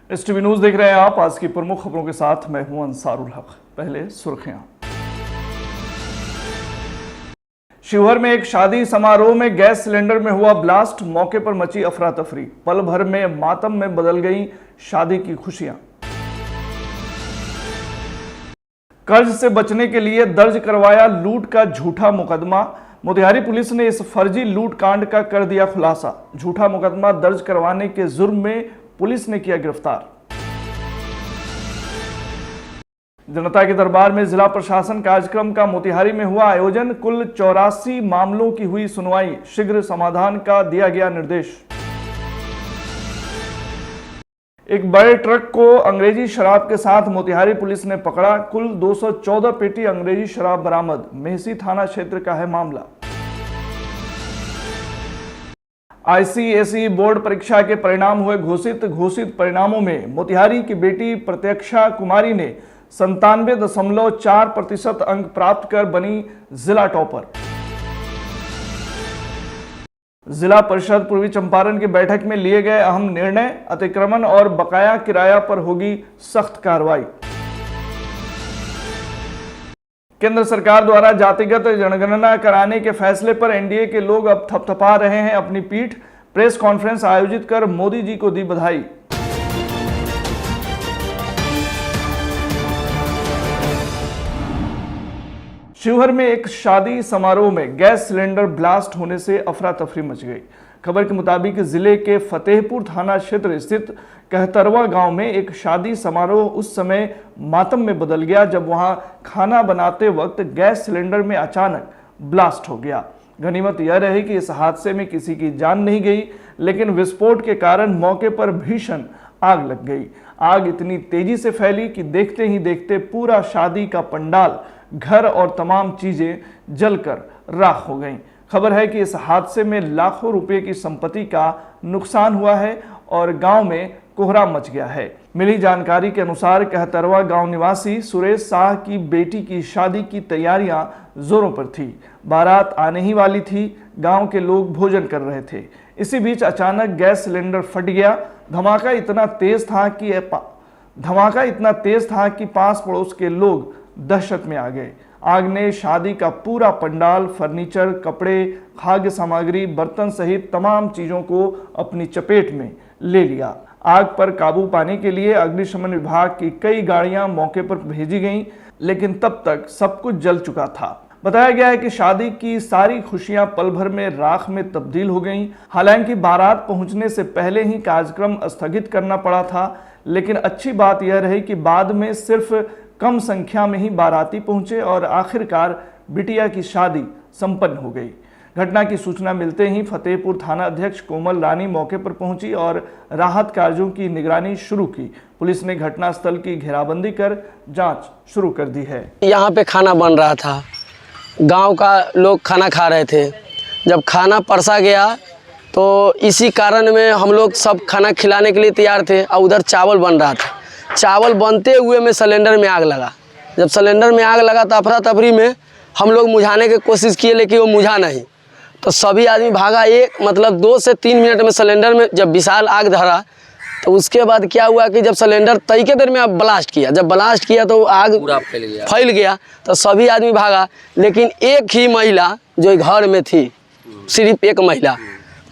इस TV news देख रहे हैं आप। आज की प्रमुख खबरों के साथ मैं हूं अंसारुल हक। पहले सुर्खियां। शिवहर में एक शादी समारोह में गैस सिलेंडर में हुआ ब्लास्ट, मौके पर मची अफरा तफरी। पल भर में मातम में बदल गई शादी की खुशियां। कर्ज से बचने के लिए दर्ज करवाया लूट का झूठा मुकदमा। मोतिहारी पुलिस ने इस फर्जी लूट कांड का कर दिया खुलासा। झूठा मुकदमा दर्ज करवाने के जुर्म में पुलिस ने किया गिरफ्तार। जनता के दरबार में जिला प्रशासन कार्यक्रम का मोतिहारी में हुआ आयोजन। कुल 84 मामलों की हुई सुनवाई, शीघ्र समाधान का दिया गया निर्देश। एक बड़े ट्रक को अंग्रेजी शराब के साथ मोतिहारी पुलिस ने पकड़ा। कुल 214 पेटी अंग्रेजी शराब बरामद। मेहसी थाना क्षेत्र का है मामला। आईसीएसई बोर्ड परीक्षा के परिणाम हुए घोषित परिणामों में मोतिहारी की बेटी प्रत्यक्षा कुमारी ने 97.4% अंक प्राप्त कर बनी जिला टॉपर। जिला परिषद पूर्वी चंपारण की बैठक में लिए गए अहम निर्णय। अतिक्रमण और बकाया किराया पर होगी सख्त कार्रवाई। केंद्र सरकार द्वारा जातिगत जनगणना कराने के फैसले पर एनडीए के लोग अब थपथपा रहे हैं अपनी पीठ। प्रेस कॉन्फ्रेंस आयोजित कर मोदी जी को दी बधाई। शिवहर में एक शादी समारोह में गैस सिलेंडर ब्लास्ट होने से अफरा तफरी मच गई। खबर के मुताबिक जिले के फतेहपुर थाना क्षेत्र स्थित कहतरवा गांव में एक शादी समारोह उस समय मातम में बदल गया जब वहां खाना बनाते वक्त गैस सिलेंडर में अचानक ब्लास्ट हो गया। गनीमत यह रही कि इस हादसे में किसी की जान नहीं गई, लेकिन विस्फोट के कारण मौके पर भीषण आग लग गई। आग इतनी तेजी से फैली कि देखते ही देखते पूरा शादी का पंडाल, घर और तमाम चीजें जलकर राख हो गईं। खबर है कि इस हादसे में लाखों रुपए की संपत्ति का नुकसान हुआ है और गांव में कोहराम मच गया है। मिली जानकारी के अनुसार कहतरवा गांव निवासी सुरेश शाह की बेटी की शादी की तैयारियां जोरों पर थी। बारात आने ही वाली थी। गांव के लोग भोजन कर रहे थे। इसी बीच अचानक गैस सिलेंडर फट गया। धमाका इतना तेज था कि पास पड़ोस के लोग दहशत में आ गए। आग ने शादी का पूरा पंडाल, फर्नीचर, कपड़े, खाद्य सामग्री, बर्तन सहित तमाम चीजों को अपनी चपेट में ले लिया। आग पर काबू पाने के लिए अग्निशमन विभाग की कई गाड़ियां मौके पर भेजी गईं, लेकिन तब तक सब कुछ जल चुका था। बताया गया है कि शादी की सारी खुशियां पल भर में राख में तब्दील हो गईं। हालांकि बारात पहुंचने से पहले ही कार्यक्रम स्थगित करना पड़ा था, लेकिन अच्छी बात यह रही कि बाद में सिर्फ कम संख्या में ही बाराती पहुंचे और आखिरकार बिटिया की शादी संपन्न हो गई। घटना की सूचना मिलते ही फतेहपुर थाना अध्यक्ष कोमल रानी मौके पर पहुंची और राहत कार्यों की निगरानी शुरू की। पुलिस ने घटनास्थल की घेराबंदी कर जांच शुरू कर दी है। यहाँ पे खाना बन रहा था, गांव का लोग खाना खा रहे थे। जब खाना परसा गया तो इसी कारण में हम लोग सब खाना खिलाने के लिए तैयार थे और उधर चावल बन रहा था। चावल बनते हुए में सिलेंडर में आग लगा। जब सिलेंडर में आग लगा तो अफरा तफरी में हम लोग बुझाने की कोशिश किए, लेकिन वो बुझा नहीं। तो सभी आदमी भागा। 2 से 3 मिनट में सिलेंडर में जब विशाल आग धरा तो उसके बाद क्या हुआ कि जब सिलेंडर तरीके देर में ब्लास्ट किया, जब ब्लास्ट किया तो आग पूरा फैल गया तो सभी आदमी भागा। लेकिन एक ही महिला जो घर में थी, सिर्फ एक महिला,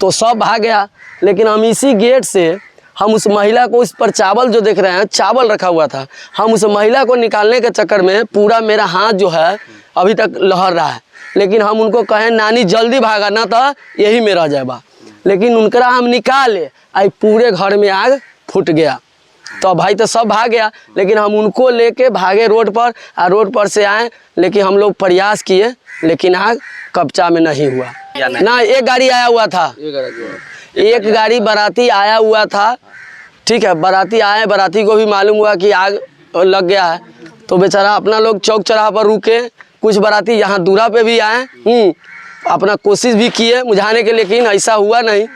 तो सब भाग गया। लेकिन हम इसी गेट से हम उस महिला को, इस पर चावल जो देख रहे हैं, चावल रखा हुआ था, हम उस महिला को निकालने के चक्कर में पूरा मेरा हाथ जो है अभी तक लहर रहा है। लेकिन हम उनको कहें नानी जल्दी भागा ना तो यही में रह जाएगा। लेकिन उनका हम निकाले, आई पूरे घर में आग फूट गया। तो भाई तो सब भाग गया, लेकिन हम उनको लेके भागे रोड पर और रोड पर से आए। लेकिन हम लोग प्रयास किए, लेकिन आग कब्जा में नहीं हुआ ना। एक गाड़ी आया हुआ था, एक गाड़ी बाराती आया हुआ था। ठीक है, बाराती आए, बाराती को भी मालूम हुआ कि आग लग गया है तो बेचारा अपना लोग चौक चौराहा पर रुके। कुछ बाराती यहाँ दूरा पे भी आए, अपना कोशिश भी किए बुझाने के, लेकिन ऐसा हुआ नहीं।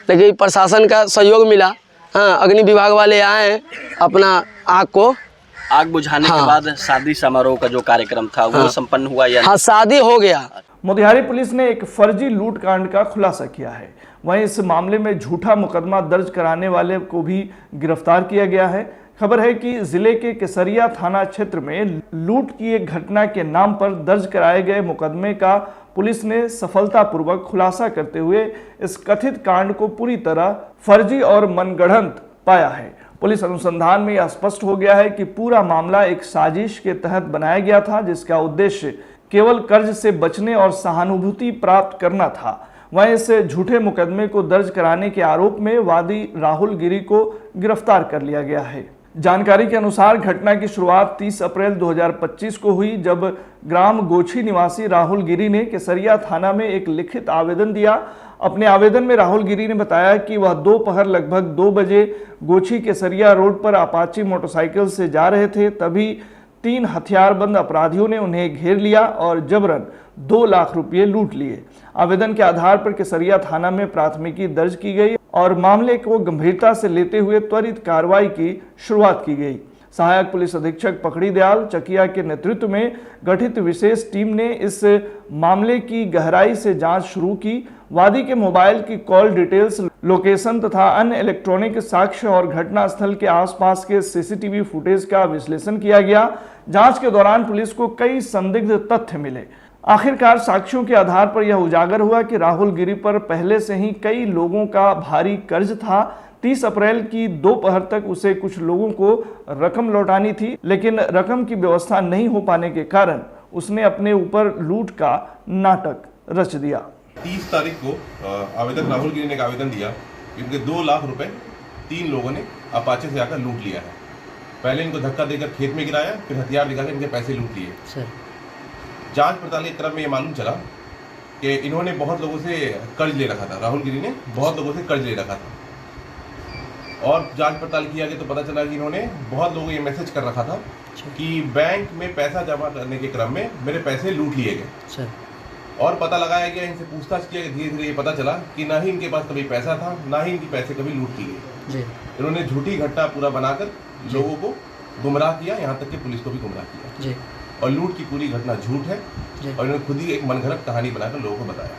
लेकिन प्रशासन का सहयोग मिला। हाँ, अग्नि विभाग वाले आए, अपना आग बुझाने के बाद शादी समारोह का जो कार्यक्रम था वो संपन्न हुआ या? हाँ, शादी हो गया। मोतिहारी पुलिस ने एक फर्जी लूट कांड का खुलासा किया है। वहीं इस मामले में झूठा मुकदमा दर्ज कराने वाले को भी गिरफ्तार किया गया है। खबर है कि जिले के केसरिया थाना क्षेत्र में लूट की एक घटना के नाम पर दर्ज कराए गए मुकदमे का पुलिस ने सफलतापूर्वक खुलासा करते हुए इस कथित कांड को पूरी तरह फर्जी और मनगढ़ंत पाया है। पुलिस अनुसंधान में यह स्पष्ट हो गया है कि पूरा मामला एक साजिश के तहत बनाया गया था, जिसका उद्देश्य केवल कर्ज से बचने और सहानुभूति प्राप्त करना था। वहीं इस झूठे मुकदमे को दर्ज कराने के आरोप में वादी राहुल गिरी को गिरफ्तार कर लिया गया है। जानकारी के अनुसार घटना की शुरुआत 30 अप्रैल 2025 को हुई, जब ग्राम गोछी निवासी राहुल गिरी ने केसरिया थाना में एक लिखित आवेदन दिया। अपने आवेदन में राहुल गिरी ने बताया कि वह दोपहर लगभग 2 बजे गोछी केसरिया रोड पर अपाची मोटरसाइकिल से जा रहे थे। तभी 3 हथियारबंद अपराधियों ने उन्हें घेर लिया और जबरन 2 लाख रुपए लूट लिए। आवेदन के आधार पर केसरिया थाना में प्राथमिकी दर्ज की गई और मामले को गंभीरता से लेते हुए त्वरित कार्रवाई की शुरुआत की गई। सहायक पुलिस अधीक्षक पकड़ी दयाल चकिया के नेतृत्व में गठित विशेष टीम ने इस मामले की गहराई से जांच शुरू की। वादी के मोबाइल की कॉल डिटेल्स, लोकेशन तथा अन्य इलेक्ट्रॉनिक साक्ष्य और घटनास्थल के आसपास के सीसीटीवी फुटेज का विश्लेषण किया गया। जांच के दौरान पुलिस को कई संदिग्ध तथ्य मिले। आखिरकार साक्ष्यों के आधार पर यह उजागर हुआ कि राहुल गिरी पर पहले से ही कई लोगों का भारी कर्ज था। 30 अप्रैल की दोपहर तक उसे कुछ लोगों को रकम लौटानी थी, लेकिन रकम की व्यवस्था नहीं हो पाने के कारण उसने अपने ऊपर लूट का नाटक रच दिया। 30 तारीख को आवेदक राहुल गिरी ने एक आवेदन दिया कि उनके 2 लाख रुपए 3 लोगों ने अपाचे से आकर लूट लिया है। पहले इनको धक्का देकर खेत में गिराया, फिर हथियार दिखाकर इनके पैसे लूट लिए। जांच पड़ताल के क्रम में ये मालूम चला कि इन्होंने बहुत लोगों से कर्ज ले रखा था। राहुल गिरी ने बहुत लोगों से कर्ज ले रखा था और जांच पड़ताल किया गया तो पता चला कि इन्होंने बहुत लोगों को ये मैसेज कर रखा था कि बैंक में पैसा जमा करने के क्रम में मेरे पैसे लूट लिए गए। और पता लगाया गया, इनसे पूछताछ किया, धीरे धीरे ये पता चला कि ना ही इनके पास कभी पैसा था, ना ही इनकी पैसे कभी लूट की गई। इन्होंने झूठी घटना पूरा बनाकर लोगों को गुमराह किया, यहाँ तक कि पुलिस को भी गुमराह किया। और लूट की पूरी घटना झूठ है और इन्होंने खुद ही एक मनगढ़ंत कहानी बनाकर लोगों को बताया।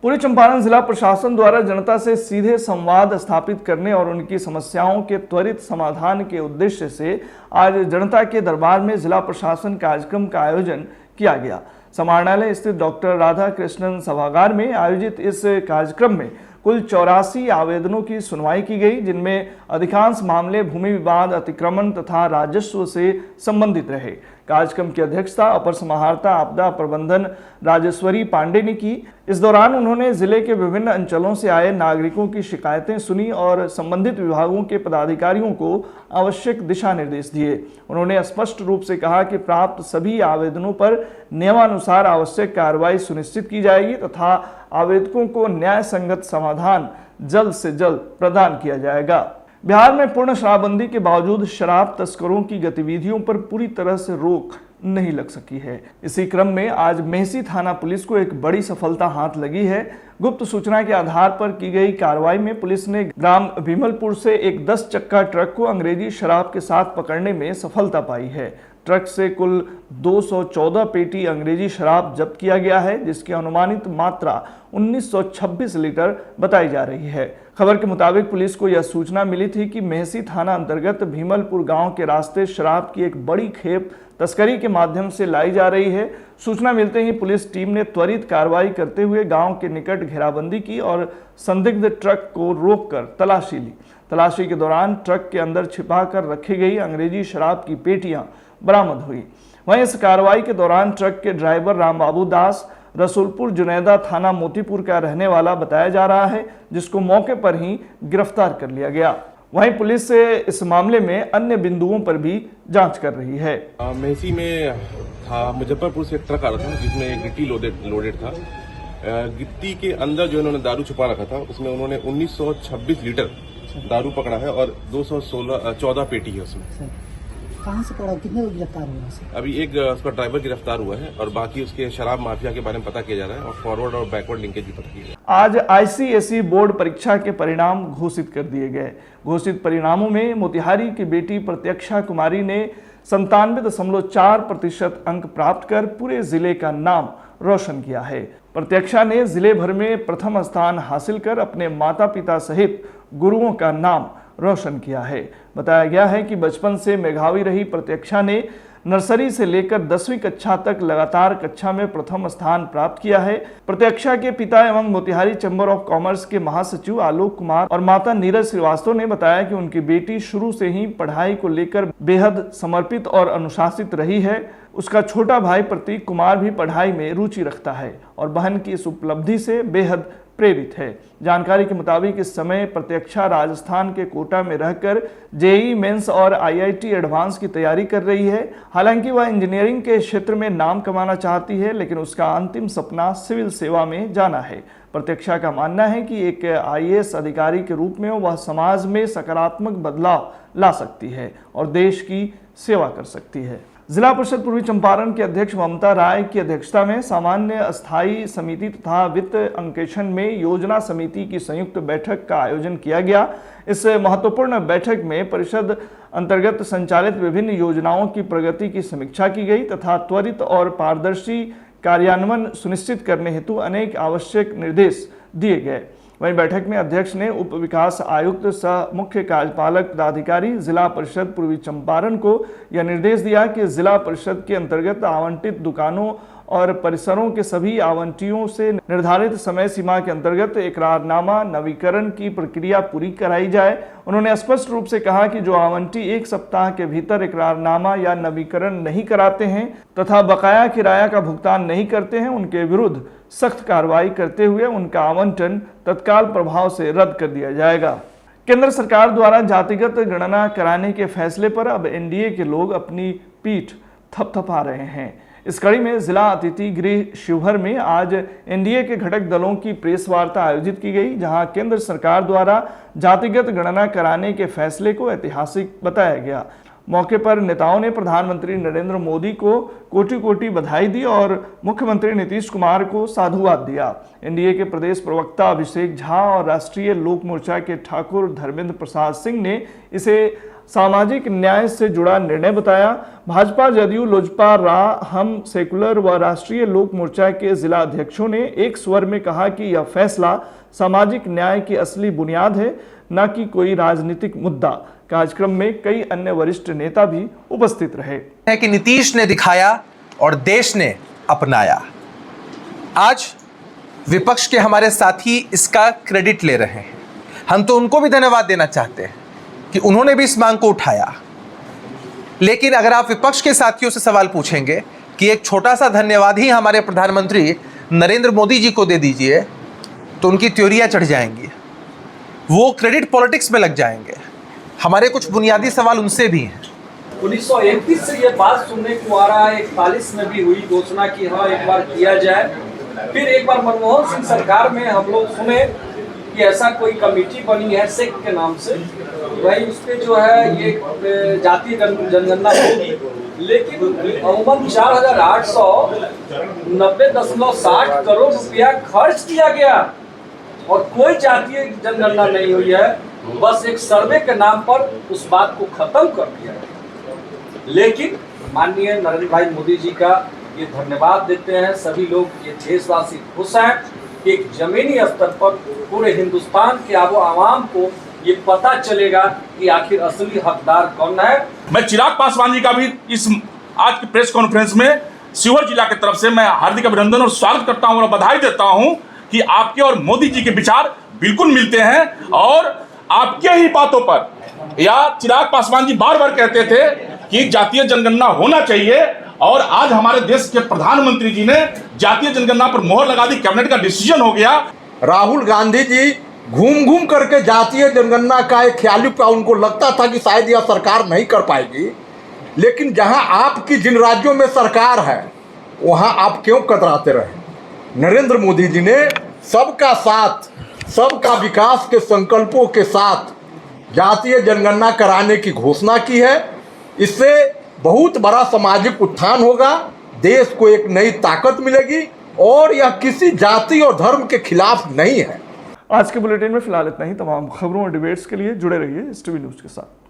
पूर्वी चंपारण जिला प्रशासन द्वारा जनता से सीधे संवाद स्थापित करने और उनकी समस्याओं के त्वरित समाधान के उद्देश्य से आज जनता के दरबार में जिला प्रशासन कार्यक्रम का आयोजन किया गया। समाहरणालय स्थित डॉक्टर राधा कृष्णन सभागार में आयोजित इस कार्यक्रम में कुल 84 आवेदनों की सुनवाई की गई, जिनमें अधिकांश मामले भूमि विवाद, अतिक्रमण तथा राजस्व से संबंधित रहे। कार्यक्रम की अध्यक्षता अपर समाहर्ता आपदा प्रबंधन राजेश्वरी पांडे ने की। इस दौरान उन्होंने जिले के विभिन्न अंचलों से आए नागरिकों की शिकायतें सुनी और संबंधित विभागों के पदाधिकारियों को आवश्यक दिशा निर्देश दिए। उन्होंने स्पष्ट रूप से कहा कि प्राप्त सभी आवेदनों पर नियमानुसार आवश्यक कार्रवाई सुनिश्चित की जाएगी तथा आवेदकों को न्याय संगत समाधान जल्द से जल्द प्रदान किया जाएगा। बिहार में पूर्ण शराबबंदी के बावजूद शराब तस्करों की गतिविधियों पर पूरी तरह से रोक नहीं लग सकी है। इसी क्रम में आज मेहसी थाना पुलिस को एक बड़ी सफलता हाथ लगी है। गुप्त सूचना के आधार पर की गई कार्रवाई में पुलिस ने ग्राम भीमलपुर से एक 10 चक्का ट्रक को अंग्रेजी शराब के साथ पकड़ने में सफलता पाई है। ट्रक से कुल 214 पेटी अंग्रेजी शराब जब्त किया गया है, जिसकी अनुमानित मात्रा 1926 लीटर बताई जा रही है। खबर के मुताबिक पुलिस को यह सूचना मिली थी कि मेहसी थाना अंतर्गत भीमलपुर गांव के रास्ते शराब की एक बड़ी खेप तस्करी के माध्यम से लाई जा रही है। सूचना मिलते ही पुलिस टीम ने त्वरित कार्रवाई करते हुए गांव के निकट घेराबंदी की और संदिग्ध ट्रक को रोककर तलाशी ली। तलाशी के दौरान ट्रक के अंदर छिपाकर रखी गई अंग्रेजी शराब की पेटियां बरामद हुई। वहीं इस कार्रवाई के दौरान ट्रक के ड्राइवर रामबाबू दास रसूलपुर जुनैदा थाना मोतीपुर का रहने वाला बताया जा रहा है, जिसको मौके पर ही गिरफ्तार कर लिया गया। वहीं पुलिस से इस मामले में अन्य बिंदुओं पर भी जांच कर रही है। मेहसी में था, मुजफ्फरपुर से एक ट्रक आ रहा था जिसमें गिट्टी लोडेड था। गिट्टी के अंदर जो इन्होंने दारू छुपा रखा था, उसमें उन्होंने 1926 लीटर दारू पकड़ा है और 214 पेटी है उसमें। कहाँ से पड़ा, कितने लोग गिरफ्तार हुए? अभी एक उसका ड्राइवर गिरफ्तार हुआ है और बाकी उसके शराब माफिया के बारे में पता किया जा रहा है और फॉरवर्ड और बैकवर्ड लिंकेज भी पता किया जा रहा है। आज आईसीएसई बोर्ड परीक्षा के परिणाम घोषित कर दिए गए। घोषित परिणामों में मोतिहारी की बेटी प्रत्यक्षा कुमारी ने 97.4% अंक प्राप्त कर पूरे जिले का नाम रोशन किया है। प्रत्यक्षा ने जिले भर में प्रथम स्थान हासिल कर अपने माता पिता सहित गुरुओं का नाम रोशन किया है। बताया गया है कि बचपन से मेधावी रही प्रत्यक्षा ने नर्सरी से लेकर 10वीं कक्षा तक लगातार कक्षा में प्रथम स्थान प्राप्त किया है। प्रत्यक्षा के पिता एवं मोतिहारी चैम्बर ऑफ कॉमर्स के महासचिव आलोक कुमार और माता नीरज श्रीवास्तव ने बताया कि उनकी बेटी शुरू से ही पढ़ाई को लेकर बेहद समर्पित और अनुशासित रही है। उसका छोटा भाई प्रतीक कुमार भी पढ़ाई में रुचि रखता है और बहन की इस उपलब्धि से बेहद प्रेरित है। जानकारी के मुताबिक इस समय प्रत्यक्षा राजस्थान के कोटा में रहकर जेईई मेंस और आईआईटी एडवांस की तैयारी कर रही है। हालांकि वह इंजीनियरिंग के क्षेत्र में नाम कमाना चाहती है, लेकिन उसका अंतिम सपना सिविल सेवा में जाना है। प्रत्यक्षा का मानना है कि एक आईएएस अधिकारी के रूप में वह समाज में सकारात्मक बदलाव ला सकती है और देश की सेवा कर सकती है। जिला परिषद पूर्वी चंपारण के अध्यक्ष ममता राय की अध्यक्षता में सामान्य अस्थायी समिति तथा वित्त अंकेक्षण में योजना समिति की संयुक्त बैठक का आयोजन किया गया। इस महत्वपूर्ण बैठक में परिषद अंतर्गत संचालित विभिन्न योजनाओं की प्रगति की समीक्षा की गई तथा त्वरित और पारदर्शी कार्यान्वयन सुनिश्चित करने हेतु अनेक आवश्यक निर्देश दिए गए। वहीं बैठक में अध्यक्ष ने उप विकास आयुक्त सह मुख्य कार्यपालक पदाधिकारी जिला परिषद पूर्वी चंपारण को यह निर्देश दिया कि जिला परिषद के अंतर्गत आवंटित दुकानों और परिसरों के सभी आवंटियों से निर्धारित समय सीमा के अंतर्गत इकरारनामा नवीकरण की प्रक्रिया पूरी कराई जाए। उन्होंने स्पष्ट रूप से कहा कि जो आवंटी 1 सप्ताह के भीतर इकरारनामा या नवीकरण नहीं कराते हैं तथा बकाया किराया का भुगतान नहीं करते हैं, उनके विरुद्ध सख्त कार्रवाई करते हुए उनका आवंटन तत्काल प्रभाव से रद्द कर दिया जाएगा। केंद्र सरकार द्वारा जातिगत गणना कराने के फैसले पर अब एनडीए के लोग अपनी पीठ थपथपा रहे हैं। इस कड़ी में जिला अतिथि गृह शिवहर में आज एनडीए के घटक दलों की प्रेस वार्ता आयोजित की गई, जहां केंद्र सरकार द्वारा जातिगत गणना कराने के फैसले को ऐतिहासिक बताया गया। मौके पर नेताओं ने प्रधानमंत्री नरेंद्र मोदी को कोटि कोटि बधाई दी और मुख्यमंत्री नीतीश कुमार को साधुवाद दिया। एनडीए के प्रदेश प्रवक्ता अभिषेक झा और राष्ट्रीय लोक मोर्चा के ठाकुर धर्मेंद्र प्रसाद सिंह ने इसे सामाजिक न्याय से जुड़ा निर्णय बताया। भाजपा, जदयू, लोजपा, हम, सेकुलर व राष्ट्रीय लोक मोर्चा के जिला अध्यक्षों ने एक स्वर में कहा कि यह फैसला सामाजिक न्याय की असली बुनियाद है, न कि कोई राजनीतिक मुद्दा। कार्यक्रम में कई अन्य वरिष्ठ नेता भी उपस्थित रहे। है कि नीतीश ने दिखाया और देश ने अपनाया। आज विपक्ष के हमारे साथी इसका क्रेडिट ले रहे हैं। हम तो उनको भी धन्यवाद देना चाहते हैं कि उन्होंने भी इस मांग को उठाया। लेकिन अगर आप विपक्ष के साथियों से सवाल पूछेंगे कि एक छोटा सा धन्यवाद ही हमारे प्रधानमंत्री नरेंद्र मोदी जी को दे दीजिए, तो उनकी त्योरियां चढ़ जाएंगी, वो क्रेडिट पॉलिटिक्स में लग जाएंगे। हमारे कुछ बुनियादी सवाल उनसे भी हैं। 1931 से ये बात सुनने को आ रहा है, 41 में भी हुई घोषणा कि हाँ एक बार किया जाए। फिर एक बार मनमोहन सिंह सरकार में हम लोग सुने कि ऐसा कोई कमेटी बनी है सेक के नाम से, वही उस पर जो है ये जातीय जनगणना होगी। लेकिन अमूमन 4,890.60 करोड़ रुपया खर्च किया गया और कोई जातीय जनगणना नहीं हुई है। बस एक सर्वे के नाम पर उस बात को खत्म कर दिया है। लेकिन माननीय नरेंद्र भाई मोदी जी का ये धन्यवाद देते हैं। सभी लोग ये देशवासी खुश हैं कि एक जमीनी स्तर पर पूरे हिंदुस्तान के आबो आवाम को ये पता चलेगा कि आखिर असली हकदार कौन है। मैं चिराग पासवान जी का भी इस आज की प्रेस कॉन्फ्रेंस में शिवहर जिला की तरफ से मैं हार्दिक अभिनंदन और स्वागत करता हूं और बधाई देता हूं कि आपके और मोदी जी के विचार बिल्कुल मिलते हैं। और आपके ही बातों पर या चिराग पासवान जी बार बार कहते थे कि जातीय जनगणना होना चाहिए, और आज हमारे देश के प्रधानमंत्री जी ने जातीय जनगणना पर मोहर लगा दी, कैबिनेट का डिसीजन हो गया। राहुल गांधी जी घूम घूम करके जातीय जनगणना का एक ख्याली पर उनको लगता था कि शायद यह सरकार नहीं कर पाएगी, लेकिन जहां आपकी जिन राज्यों में सरकार है वहां आप क्यों कतराते रहे। नरेंद्र मोदी जी ने सबका साथ सबका विकास के संकल्पों के साथ जातीय जनगणना कराने की घोषणा की है। इससे बहुत बड़ा सामाजिक उत्थान होगा, देश को एक नई ताकत मिलेगी और यह किसी जाति और धर्म के खिलाफ नहीं है। आज के बुलेटिन में फिलहाल इतना ही। तमाम खबरों और डिबेट्स के लिए जुड़े रहिए STV न्यूज़ के साथ।